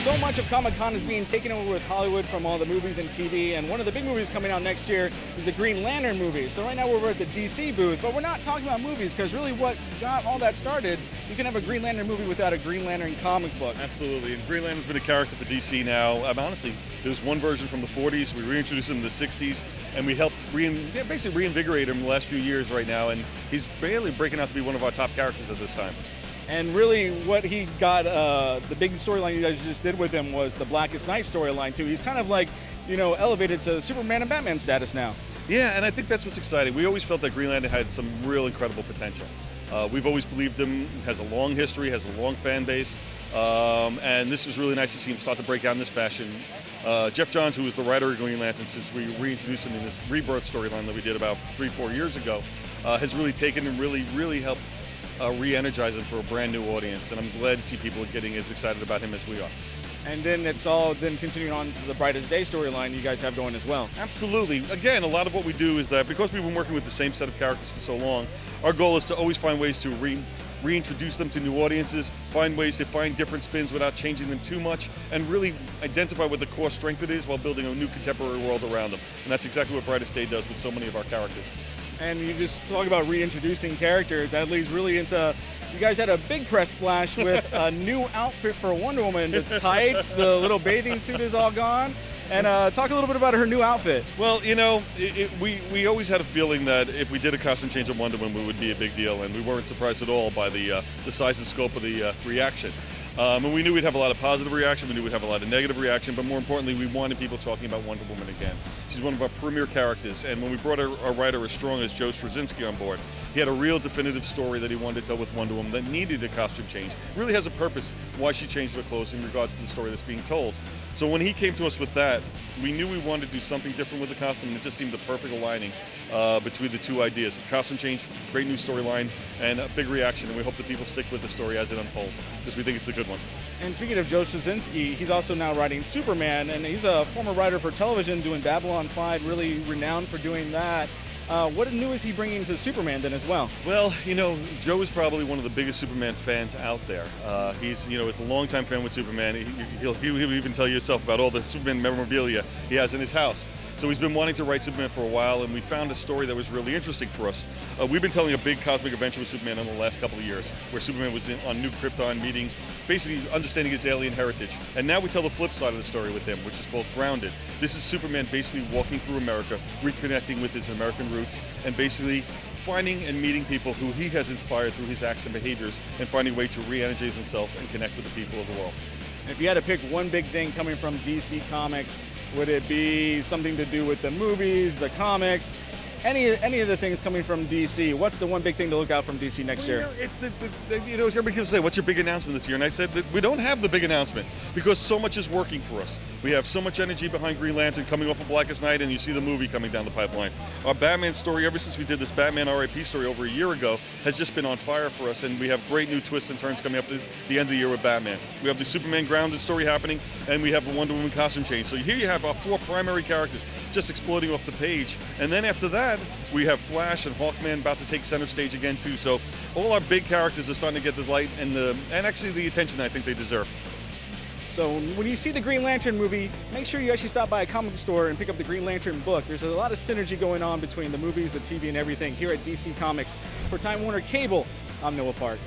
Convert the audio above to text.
So much of Comic-Con is being taken over with Hollywood from all the movies and TV, and one of the big movies coming out next year is the Green Lantern movie. So right now we're at the DC booth, but we're not talking about movies because really what got all that started, you can have a Green Lantern movie without a Green Lantern comic book. Absolutely, and Green Lantern's been a character for DC now. Honestly, there was one version from the 40s, we reintroduced him in the 60s, and we helped basically reinvigorate him in the last few years right now, and he's barely breaking out to be one of our top characters at this time. And really what he got, the big storyline you guys just did with him was the Blackest Night storyline too. He's kind of like, you know, elevated to Superman and Batman status now. Yeah, and I think that's what's exciting. We always felt that Green Lantern had some real incredible potential. We've always believed him, has a long history, has a long fan base, and this was really nice to see him start to break out in this fashion. Jeff Johns, who was the writer of Green Lantern since we reintroduced him in this Rebirth storyline that we did about 3-4 years ago, has really taken and really helped re-energize him for a brand new audience, and I'm glad to see people getting as excited about him as we are. And then it's all continuing on to the Brightest Day storyline you guys have going as well. Absolutely. Again, a lot of what we do is that because we've been working with the same set of characters for so long, our goal is to always find ways to reintroduce them to new audiences, find ways to find different spins without changing them too much, and really identify what the core strength it is while building a new contemporary world around them. And that's exactly what Brightest Day does with so many of our characters. And you just talk about reintroducing characters, that leads really into, you guys had a big press splash with a new outfit for Wonderwoman. The tights, the little bathing suit is all gone. And talk a little bit about her new outfit. Well, you know, we always had a feeling that if we did a costume change on Wonderwoman, it would be a big deal, and we weren't surprised at all by the size and scope of the reaction. And we knew we'd have a lot of positive reaction, we knew we'd have a lot of negative reaction, but more importantly, we wanted people talking about Wonder Woman again. She's one of our premier characters, and when we brought our writer as strong as Joe Straczynski on board, he had a real definitive story that he wanted to tell with Wonder Woman that needed a costume change. It really has a purpose why she changed her clothes in regards to the story that's being told. So when he came to us with that, we knew we wanted to do something different with the costume, and it just seemed the perfect aligning between the two ideas. A costume change, great new storyline, and a big reaction, and we hope that people stick with the story as it unfolds, because we think it's a good one. And speaking of Joe Straczynski, he's also now writing Superman, and he's a former writer for television doing Babylon 5, really renowned for doing that. What new is he bringing to Superman then as well? Well, you know, Joe is probably one of the biggest Superman fans out there. He's a longtime fan with Superman. He'll even tell you himself about all the Superman memorabilia he has in his house. So he's been wanting to write Superman for a while, and we found a story that was really interesting for us. We've been telling a big cosmic adventure with Superman in the last couple of years, where Superman was on New Krypton meeting, basically understanding his alien heritage. And now we tell the flip side of the story with him, which is called Grounded. This is Superman basically walking through America, reconnecting with his American roots, and basically finding and meeting people who he has inspired through his acts and behaviors, and finding a way to re-energize himself and connect with the people of the world. If you had to pick one big thing coming from DC Comics, would it be something to do with the movies, the comics, any of the things coming from DC? What's the one big thing to look out from DC next year? Everybody can say, what's your big announcement this year? And I said that we don't have the big announcement because so much is working for us. We have so much energy behind Green Lantern coming off of Blackest Night, and you see the movie coming down the pipeline. Our Batman story, ever since we did this Batman RIP story over a year ago, has just been on fire for us, and we have great new twists and turns coming up to the end of the year with Batman. We have the Superman Grounded story happening, and we have the Wonder Woman costume change. So here you have our 4 primary characters just exploding off the page, and then after that, we have Flash and Hawkman about to take center stage again too. So all our big characters are starting to get the light and actually the attention that I think they deserve. So when you see the Green Lantern movie, make sure you actually stop by a comic store and pick up the Green Lantern book. There's a lot of synergy going on between the movies, the TV, and everything here at DC Comics. For Time Warner Cable, I'm Noah Park.